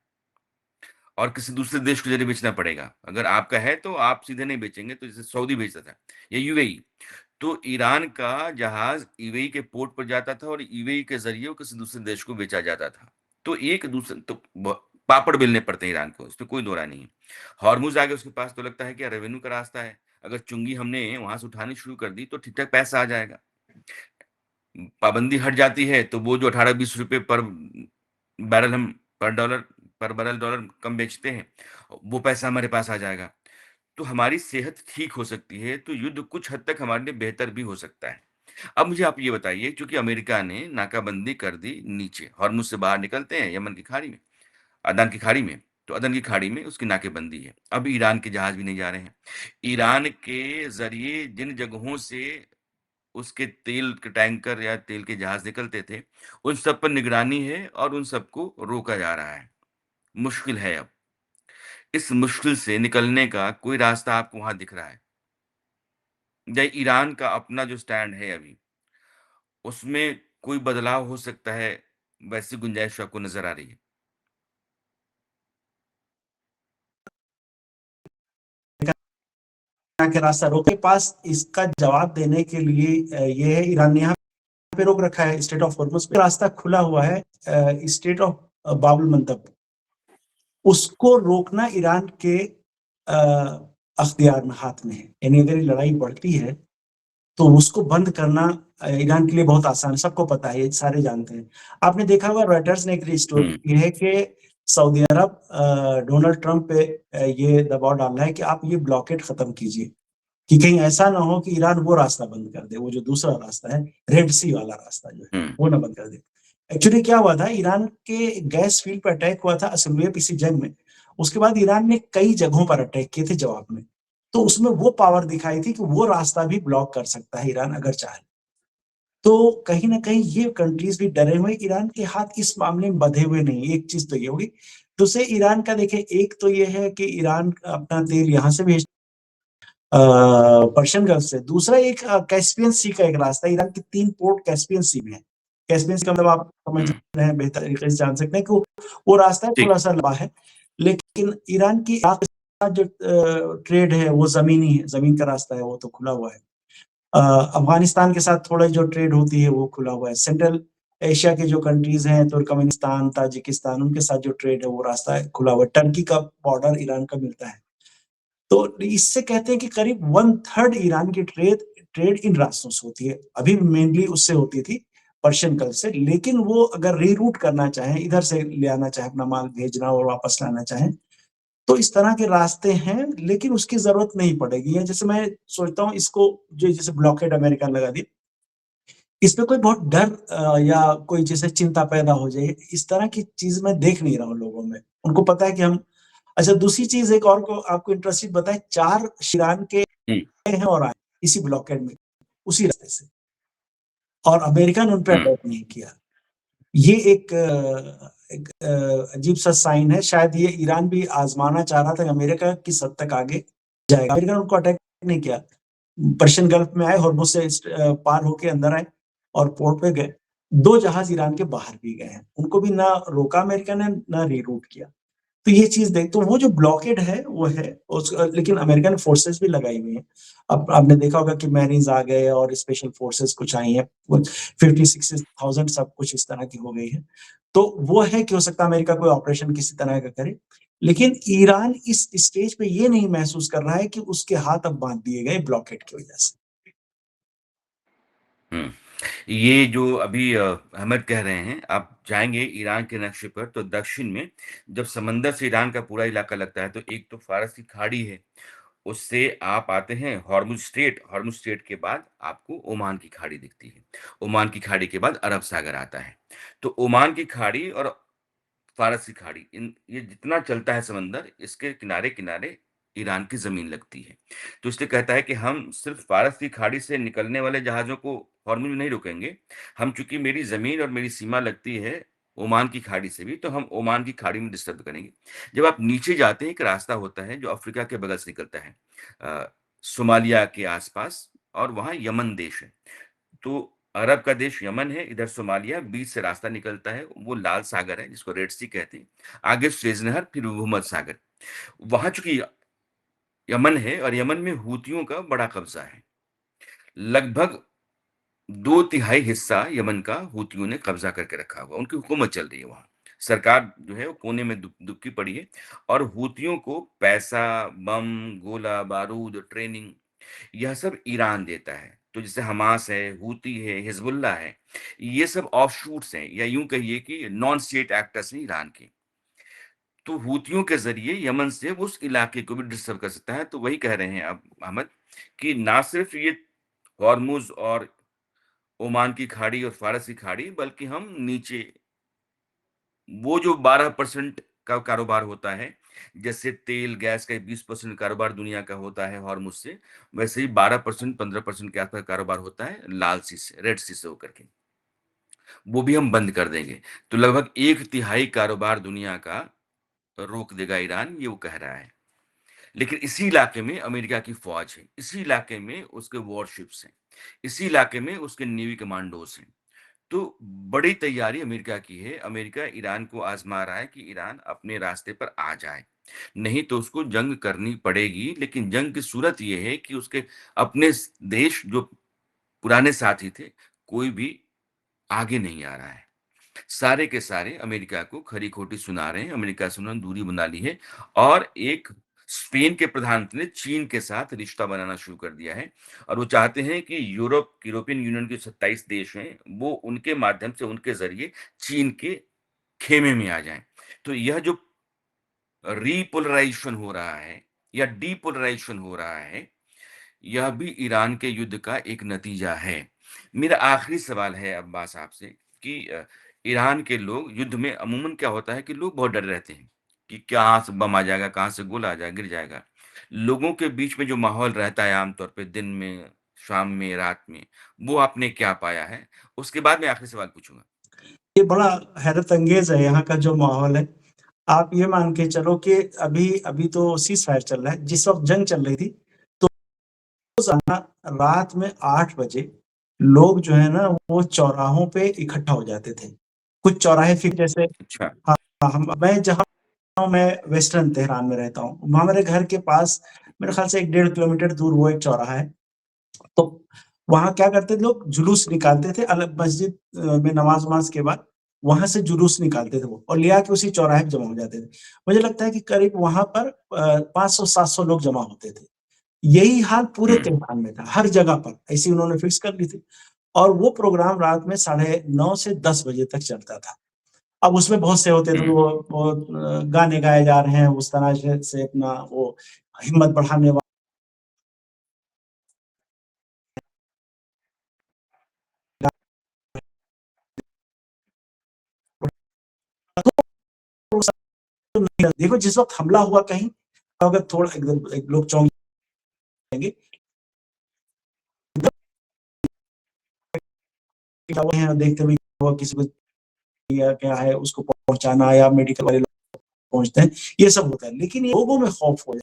और किसी दूसरे देश को ज़रिए बेचना पड़ेगा। अगर आपका है तो आप सीधे नहीं बेचेंगे, तो जैसे सऊदी बेचता था या यूएई। तो ईरान का जहाज़ यूएई के पोर्ट पर जाता था और यूएई के ज़रिए वो किसी दूसरे देश को बेचा जाता था। तो एक दूसरे तो ब पापड़ बेलने पड़ते हैं ईरान को, इसमें कोई दो राय नहीं है। हॉर्मुज़ आ गया उसके पास तो लगता है कि यार रेवेन्यू का रास्ता है। अगर चुंगी हमने वहाँ से उठानी शुरू कर दी, तो ठीक-ठाक पैसा आ जाएगा। पाबंदी हट जाती है, तो वो जो 18-20 रुपए पर बैरल हम पर डॉलर पर बैरल डॉलर कम बेचते हैं, वो पैसा हमारे पास आ जाएगा। तो हमारी सेहत ठीक हो सकती है, तो युद्ध कुछ हद तक हमारे लिए बेहतर भी हो सकता है। अब मुझे आप ये बताइए, चूँकि अमेरिका ने नाकाबंदी कर दी नीचे, हॉर्मुज़ से बाहर निकलते हैं यमन की खाड़ी में, अदन की खाड़ी में, तो अदन की खाड़ी में उसकी नाकेबंदी है। अब ईरान के जहाज़ भी नहीं जा रहे हैं। ईरान के ज़रिए जिन जगहों से उसके तेल के टैंकर या तेल के जहाज़ निकलते थे, उन सब पर निगरानी है और उन सबको रोका जा रहा है। मुश्किल है अब। इस मुश्किल से निकलने का कोई रास्ता आपको वहाँ दिख रहा है? या ईरान का अपना जो स्टैंड है अभी, उसमें कोई बदलाव हो सकता है, वैसी गुंजाइश आपको नज़र आ रही है? के रास्ता रोके पास इसका जवाब देने के लिए ये है ईरान ने यहाँ पे रोक रखा है स्टेट ऑफ हॉर्मुज़ पे रास्ता खुला हुआ है स्टेट ऑफ बाब अल मंदब उसको रोकना ईरान के अख्तियार में हाथ में है। यानी अगर ये लड़ाई बढ़ती है तो उसको बंद करना ईरान के लिए बहुत आसान है, सबको पता है, ये सारे जानते हैं। आपने देखा होगा रॉयटर्स ने एक स्टोरी हुँ, की है कि सऊदी अरब डोनाल्ड ट्रंप पे ये दबाव डाल रहा है कि आप ये ब्लॉकेड खत्म कीजिए, कि कहीं ऐसा ना हो कि ईरान वो रास्ता बंद कर दे, वो जो दूसरा रास्ता है, रेड सी वाला रास्ता जो है, हुँ, वो ना बंद कर दे। एक्चुअली क्या हुआ था, ईरान के गैस फील्ड पे अटैक हुआ था असल में इसी जंग में। उसके बाद ईरान ने कई जगहों पर अटैक किए थे जवाब में। तो उसमें वो पावर दिखाई थी कि वो रास्ता भी ब्लॉक कर सकता है ईरान अगर चाहे। तो कहीं न कहीं ये कंट्रीज़ भी डरे हुए ईरान के हाथ इस मामले में बँधे हुए नहीं है, एक चीज़ तो ये होगी। दूसरे ईरान का देखिए, एक तो ये है कि ईरान अपना तेल यहाँ से भेज पर्शियन गल्फ से, दूसरा एक कैस्पियन सी का एक रास्ता है, ईरान की 3 पोर्ट कैस्पियन सी में है। कैस्पियन सी का मतलब आप समझ हुँ, रहे हैं, बेहतर तरीके से जान सकते हैं कि वो रास्ता ठीक। थोड़ा-सा लंबा है, लेकिन ईरान की इराक के साथ जो ट्रेड है वो ज़मीनी है, ज़मीन का रास्ता है, वो तो खुला हुआ है। अ, अफ़गानिस्तान के साथ थोड़ा जो ट्रेड होती है वो खुला हुआ है। सेंट्रल एशिया के जो कंट्रीज़ हैं, तुर्कमेनिस्तान, ताजिकिस्तान, उनके साथ जो ट्रेड है वो रास्ता है खुला हुआ है। टर्की का बॉर्डर ईरान का मिलता है। तो इससे कहते हैं कि करीब 1/3 ईरान की ट्रेड ट्रेड इन रास्तों से होती है। अभी मेनली उससे होती थी, पर्शियन गल्फ से, लेकिन वो अगर रीरूट करना चाहें, इधर से ले आना चाहें, अपना माल भेजना और वापस लाना चाहें, तो इस तरह के रास्ते हैं, लेकिन उसकी ज़रूरत नहीं पड़ेगी। या जैसे मैं सोचता हूँ इसको, जो जैसे ब्लॉकेड अमेरिका लगा दी, इस पे कोई बहुत डर या कोई जैसे चिंता पैदा हो जाए, इस तरह की चीज़ मैं देख नहीं रहा हूँ लोगों में। उनको पता है कि हम अच्छा, दूसरी चीज़ एक और को आपको इंटरेस्टिंग बताएँ, 4 ईरान के हुँ, हैं और आए इसी ब्लॉकेड में, उसी रास्ते से, और अमेरिका ने उन पे हुँ, अटैक नहीं किया। ये एक अजीब-सा साइन है, शायद ये ईरान भी आज़माना चाह रहा था कि अमेरिका किस हद तक आगे जाएगा। अमेरिका ने उनको अटैक नहीं किया। पर्शियन गल्फ में आए, हॉर्मुज़ से पार होके अंदर आए और पोर्ट पे गए। 2 जहाज़ ईरान के बाहर भी गए हैं। उनको भी ना रोका अमेरिका ने, ना रीरूट किया। तो ये चीज़ देख, तो वो जो ब्लॉकेड है वो है लेकिन अमेरिकन फोर्सेस भी लगाई हुई हैं। अब आपने देखा होगा कि मैरीन्स आ गए और स्पेशल फोर्सेस कुछ आई हैं, वो 50-60,000 सब कुछ इस तरह की हो गई है। तो वो है कि हो सकता है अमेरिका कोई ऑपरेशन किसी तरह का करे, लेकिन ईरान इस स्टेज पे ये नहीं महसूस कर रहा है कि उसके हाथ अब बाँध दिए गए ब्लॉकेड की वजह से। हुँ। ये जो अभी अहमद कह रहे हैं, आप जाएँगे ईरान के नक्शे पर तो दक्षिण में जब समंदर से ईरान का पूरा इलाका लगता है, तो एक तो फ़ारस की खाड़ी है, उससे आप आते हैं हॉर्मुज़ स्ट्रेट के बाद आपको ओमान की खाड़ी दिखती है। ओमान की खाड़ी के बाद अरब सागर आता है। तो ओमान की खाड़ी और फ़ारस की खाड़ी ये जितना चलता है समंदर, इसके किनारे-किनारे ईरान की ज़मीन लगती है। तो इसलिए कहता है कि हम सिर्फ़ फ़ारस की खाड़ी से निकलने वाले जहाज़ों को हॉर्मुज़ में नहीं रोकेंगे। हम चूँकि मेरी ज़मीन और मेरी सीमा लगती है ओमान की खाड़ी से भी, तो हम ओमान की खाड़ी में डिस्टर्ब करेंगे। जब आप नीचे जाते हैं, एक रास्ता होता है जो अफ्रीका के बगल से निकलता है। सोमालिया के आस-पास और वहाँ यमन देश है। तो अरब का देश यमन है, इधर सोमालिया, बीच से रास्ता निकलता है, वो लाल सागर है, जिसको रेड सी कहते हैं। आगे सुएज़ नहर, फिर भूमध्य सागर। वहाँ चूँकि यमन है और यमन में हूतियों का बड़ा कब्ज़ा है। लगभग 2 तिहाई हिस्सा यमन का हूतियों ने कब्ज़ा करके रखा हुआ है, उनकी हुकूमत चल रही है वहाँ। सरकार जो है वो कोने में दुबकी पड़ी है और हूतियों को पैसा, बम, गोला-बारूद, ट्रेनिंग यह सब ईरान देता है। तो जैसे हमास है, हूती है, हिज़्बुल्लाह है, ये सब ऑफशूट्स हैं या यूँ कहिए कि नॉन स्टेट एक्टर्स हैं ईरान के। तो हूतियों के ज़रिए यमन से वो उस इलाके को भी डिस्टर्ब कर सकता है। तो वही कह रहे हैं अब अहमद कि ना सिर्फ़ ये हॉर्मुज़ और ओमान की खाड़ी और फ़ारस की खाड़ी बल्कि हम नीचे वो जो 12% का कारोबार होता है, जैसे तेल, गैस का 20% कारोबार दुनिया का होता है हॉर्मुज़ से, वैसे ही 12% 15% के आसपास कारोबार होता है लाल सी से, रेड सी से होकर के। वो भी हम बंद कर देंगे। तो लगभग 1/3 कारोबार दुनिया का रोक देगा ईरान, ये वो कह रहा है। लेकिन इसी इलाके में अमेरिका की फ़ौज है, इसी इलाके में उसके वॉरशिप्स हैं, इसी इलाके में उसके नेवी कमांडोज़ हैं। तो बड़ी तैयारी अमेरिका की है। अमेरिका ईरान को आज़मा रहा है कि ईरान अपने रास्ते पर आ जाए। नहीं तो उसको जंग करनी पड़ेगी, लेकिन जंग की सूरत ये है कि उसके अपने देश जो पुराने साथी थे, कोई भी आगे नहीं आ रहा है। सारे के सारे अमेरिका को खरी-खोटी सुना रहे हैं। अमेरिका से उन्होंने दूरी बना ली है और एक स्पेन के प्रधानमंत्री ने चीन के साथ रिश्ता बनाना शुरू कर दिया है और वो चाहते हैं कि यूरोपियन यूनियन के 27 देश हैं, वो उनके माध्यम से, उनके ज़रिए चीन के खेमे में आ जाएँ। तो यह जो रिपोलराइज़ेशन हो रहा है या डिपोलराइज़ेशन हो रहा है, यह भी ईरान के युद्ध का एक नतीजा है। मेरा आखिरी सवाल है अब्बास आपसे कि ईरान के लोग युद्ध में अमूमन क्या होता है कि लोग बहुत डरे रहते हैं कि कहाँ से बम आ जाएगा, कहाँ से गोला आ जाएगा, गिर जाएगा। लोगों के बीच में जो माहौल रहता है आम तौर पे दिन में, शाम में, रात में, वो आपने क्या पाया है? उसके बाद मैं आखिरी सवाल पूछूँगा। ये बड़ा हैरत अंगेज़ है यहाँ का जो माहौल है। आप ये मान के चलो कि अभी तो सीज़फायर चल रहा है, जिस वक़्त जंग चल रही थी, तो रोज़ाना रात में 8 बजे लोग जो है ना, वो चौराहों पे इकट्ठा हो जाते थे। कुछ चौराहे फिर जैसे अच्छा। हाँ, हम मैं जहाँ हूँ, मैं वेस्टर्न तेहरान में रहता हूँ। वहाँ मेरे घर के पास मेरे ख़्याल से 1 डेढ़ किलोमीटर दूर वो एक चौराहा है। तो वहाँ क्या करते थे लोग जुलूस निकालते थे अलग मस्जिद में नमाज़-वमाज़ के बाद, वहाँ से जुलूस निकालते थे वो और ले आके उसी चौराहे पे जमा हो जाते थे। मुझे लगता है कि करीब वहाँ पर 500-700 लोग जमा होते थे। यही हाल पूरे हुँ, तेहरान में था, हर जगह पर ऐसे ही उन्होंने फिक्स कर ली थी और वो प्रोग्राम रात में साढ़े 9 से 10 बजे तक चलता था। अब उसमें बहुत से होते थे हुँ। वो गाने गाए जा रहे हैं, उस तरह से अपना वो हिम्मत बढ़ाने वाला देखो जिस वक़्त हमला हुआ कहीं, अगर थोड़ा एकदम एक लोग चौंक जाएँगे, क्या हुआ है देखते हुए हुआ किसी को या क्या है उसको पहुँचाना या मेडिकल वाले लोग पहुँचते हैं, ये सब होता है। लेकिन ये लोगों में खौफ हो जाता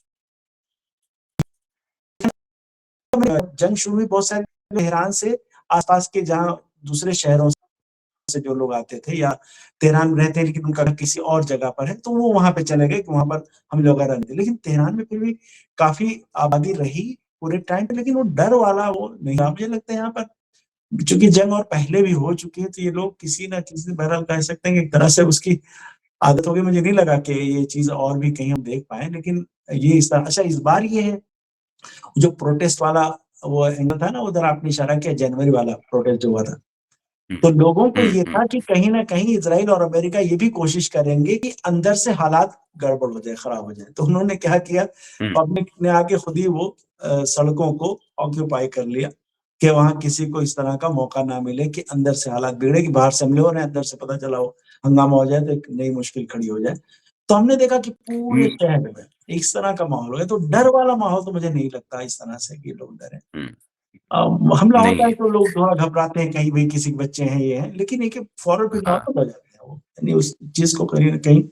है। जंग शुरू हुई बहुत सारे तेहरान से आस-पास के जहाँ दूसरे शहरों से जो लोग आते थे या तेहरान में रहते हैं लेकिन उनका घर किसी और जगह पर है, तो वो वहाँ पे चले गए कि वहाँ पर हमले वगैरह नहीं थे। लेकिन तेहरान में फिर भी काफ़ी आबादी रही पूरे टाइम पे लेकिन वो डर वाला वो नहीं रहा। मुझे लगता है यहाँ पर चूँकि जंग और पहले भी हो चुकी है, तो ये लोग किसी न किसी बहरहाल कह सकते हैं कि एक तरह से उसकी आदत हो गई। मुझे नहीं लगा कि ये चीज़ और भी कहीं हम देख पाएँ, लेकिन ये इस तरह अच्छा इस बार ये है, जो प्रोटेस्ट वाला वो एंगल था ना, उधर आपने इशारा किया जनवरी वाला प्रोटेस्ट जो हुआ था। हुँ, तो लोगों को हुँ, ये हुँ, था कि कहीं न कहीं इज़राइल और अमेरिका ये भी कोशिश करेंगे कि अंदर से हालात गड़बड़ हो जाए, खराब हो जाए। तो उन्होंने क्या किया, हुँ, पब्लिक ने आके खुद ही वो सड़कों को ऑक्यूपाई कर लिया कि वहाँ किसी को इस तरह का मौका ना मिले कि अंदर से हालात बिगड़े कि बाहर से हमले हो रहे हैं, अंदर से पता चला हो हंगामा हो जाए तो एक नई मुश्किल खड़ी हो जाए। तो हमने देखा कि पूरे हुँ, शहर में इस तरह का माहौल हो गया, तो डर वाला माहौल तो मुझे नहीं लगता इस तरह से कि लोग डरे। हुँ, हमला नहीं होता है है। तो लोग थोड़ा घबराते हैं कहीं भई किसी के बच्चे हैं, ये हैं, लेकिन एक फौरन फिर हाँ, नॉर्मल हो जाते हैं वो। यानी उस चीज़ को कहीं न कहीं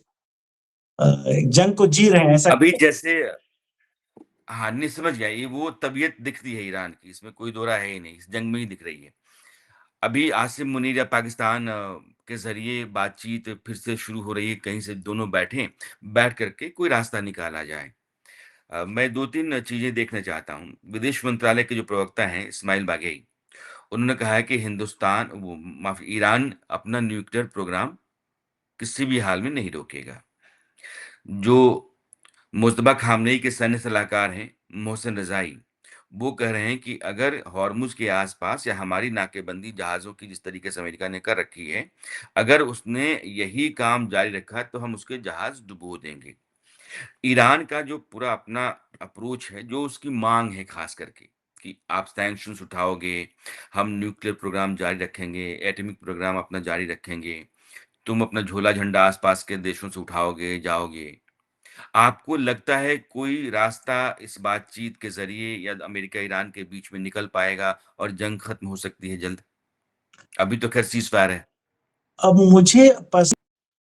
जंग को जी रहे हैं ऐसा अभी जैसे हाँ, नहीं समझ गया, ये वो तबीयत दिख रही है ईरान की, इसमें कोई दो राय है ही नहीं, इस जंग में ही दिख रही है। अभी आसिम मुनीर या पाकिस्तान के ज़रिए बातचीत फिर से शुरू हो रही है, कहीं से दोनों बैठें, बैठ कर के कोई रास्ता निकाला जाए। मैं 2-3 चीज़ें देखना चाहता हूँ। विदेश मंत्रालय के जो प्रवक्ता हैं इस्माइल बाघेई, उन्होंने कहा है कि हिंदुस्तान वो माफ़ ईरान अपना न्यूक्लियर प्रोग्राम किसी भी हाल में नहीं रोकेगा। जो मुज्तबा खामनेई के सैन्य सलाहकार हैं, मोहसिन रज़ाई, वो कह रहे हैं कि अगर हॉर्मुज़ के आस-पास या हमारी नाकेबंदी जहाज़ों की जिस तरीके से अमेरिका ने कर रखी है, अगर उसने यही काम जारी रखा तो हम उसके जहाज़ डुबो देंगे। ईरान का जो पूरा अपना अप्रोच है, जो उसकी माँग है ख़ास करके कि आप सैंक्शंस उठाओगे, हम न्यूक्लियर प्रोग्राम जारी रखेंगे, एटॉमिक प्रोग्राम अपना जारी रखेंगे, तुम अपना झोला झंडा आस-पास के देशों से उठाओगे, जाओगे। आपको लगता है कोई रास्ता इस बातचीत के ज़रिए या अमेरिका-ईरान के बीच में निकल पाएगा और जंग खत्म हो सकती है जल्द? अभी तो खैर सीज़फायर है। अब मुझे पर्सनली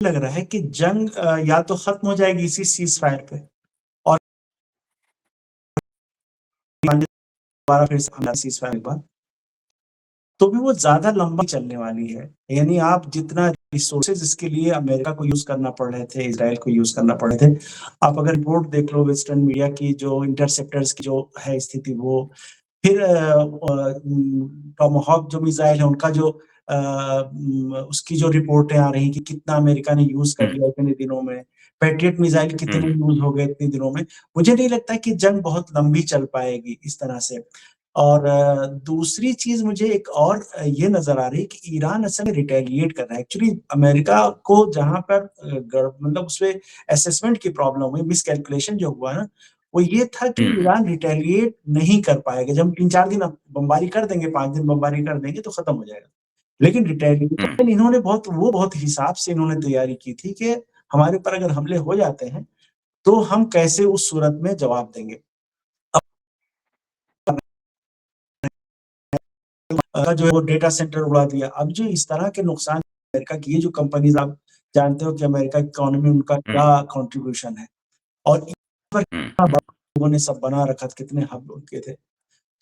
लग रहा है कि जंग या तो खत्म हो जाएगी इसी सीज़फायर पे और दोबारा फिर से हमला सीज़फायर के बाद तो भी वो ज़्यादा लंबा चलने वाली है। यानी आप जितना रिसोर्सेज़ इसके लिए अमेरिका को यूज़ करना पड़ रहे थे, इज़राइल को यूज़ करना पड़ रहे थे। आप अगर रिपोर्ट देख लो वेस्टर्न मीडिया की जो इंटरसेप्टर्स की जो है स्थिति वो फिर टोमाहॉक जो मिसाइल है उनका जो उसकी जो रिपोर्टें आ रही हैं कि कितना अमेरिका ने यूज़ कर हुँ, लिया इतने दिनों में, पैट्रियट मिसाइल कितने हुँ, यूज़ हो गए इतने दिनों में। मुझे नहीं लगता कि जंग बहुत लंबी चल पाएगी इस तरह से। और दूसरी चीज़ मुझे एक और ये नज़र आ रही है कि ईरान असल में रिटेलिएट कर रहा है। एक्चुअली अमेरिका को जहाँ पर गड़ मतलब उसमें असेसमेंट की प्रॉब्लम हुई, मिसकैलकुलेशन जो हुआ ना, वो ये था कि हुँ, ईरान रिटेलिएट नहीं कर पाएगा। जब हम 3-4 दिन अब बमबारी कर देंगे, 5 दिन बमबारी कर देंगे तो खत्म हो जाएगा। लेकिन हुँ, रिटेलिएशन इन्होंने बहुत हिसाब से इन्होंने तैयारी की थी कि हमारे ऊपर अगर हमले हो जाते हैं, तो हम कैसे उस सूरत में जवाब देंगे। अब जो है वो डेटा सेंटर उड़ा दिया। अब जो इस तरह के नुकसान अमेरिका की ये जो कंपनीज़ आप जानते हो कि अमेरिका की इकोनॉमी में उनका हुँ, क्या कंट्रीब्यूशन है और हुँ, इतना हुँ, बड़ा लोगों ने सब बना रखा था, कितने हब उनके थे।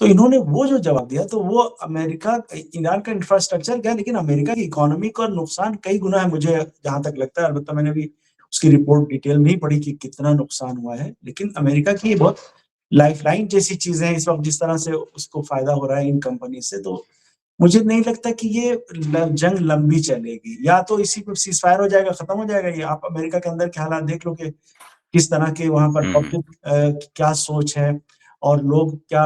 तो इन्होंने वो जो जवाब दिया तो वो अमेरिका ईरान का इंफ्रास्ट्रक्चर गया लेकिन अमेरिका की इकोनॉमी का नुकसान कई गुना है मुझे जहाँ तक लगता है। अलबत्ता मैंने भी उसकी रिपोर्ट डिटेल नहीं पढ़ी कि कितना नुकसान हुआ है। लेकिन अमेरिका की ये बहुत लाइफलाइन जैसी चीज़ें हैं इस वक़्त जिस तरह से उसको फ़ायदा हो रहा है इन कंपनी से तो मुझे नहीं लगता कि ये जंग लंबी चलेगी या तो इसी पे सीज़फायर हो जाएगा, खत्म हो जाएगा ये। आप अमेरिका के अंदर के हालात देख लो कि किस तरह के वहाँ पर हुँ, हुँ। पब्लिक क्या सोच है और लोग क्या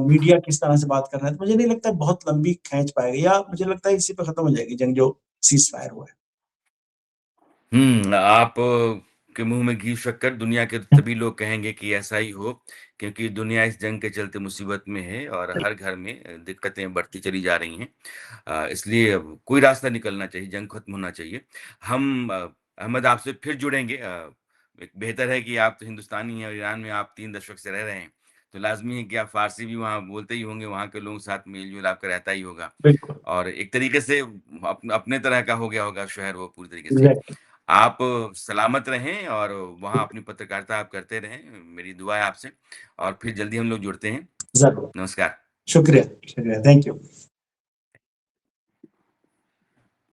मीडिया किस तरह से बात कर रहे हैं। तो मुझे नहीं लगता बहुत लंबी खींच पाएगी या मुझे लगता है इसी पे खत्म हो जाएगी जंग जो सीज़फायर हुआ है। आप के मुँह में घी शक्कर दुनिया के सभी लोग कहेंगे कि ऐसा ही हो, क्योंकि दुनिया इस जंग के चलते मुसीबत में है और हर घर में दिक्कतें बढ़ती चली जा रही हैं। इसलिए अब कोई रास्ता निकलना चाहिए, जंग खत्म होना चाहिए। हम अहमद आपसे फिर जुड़ेंगे एक बेहतर है कि आप तो हिंदुस्तानी हैं और ईरान में आप 3 दशक से रह रहे हैं, तो लाज़मी है कि आप फ़ारसी भी वहाँ बोलते ही होंगे, वहाँ के लोगों के साथ मेल-जोल आपका रहता ही होगा। बिल्कुल, और एक तरीके से अपने तरह का हो गया होगा शहर वो पूरी तरीके से। एग्ज़ैक्टली, आप सलामत रहें और वहाँ अपनी पत्रकारिता आप करते रहें। मेरी दुआ है आपसे और फिर जल्दी हम लोग जुड़ते हैं। ज़रूर। नमस्कार। शुक्रिया, शुक्रिया। Thank you.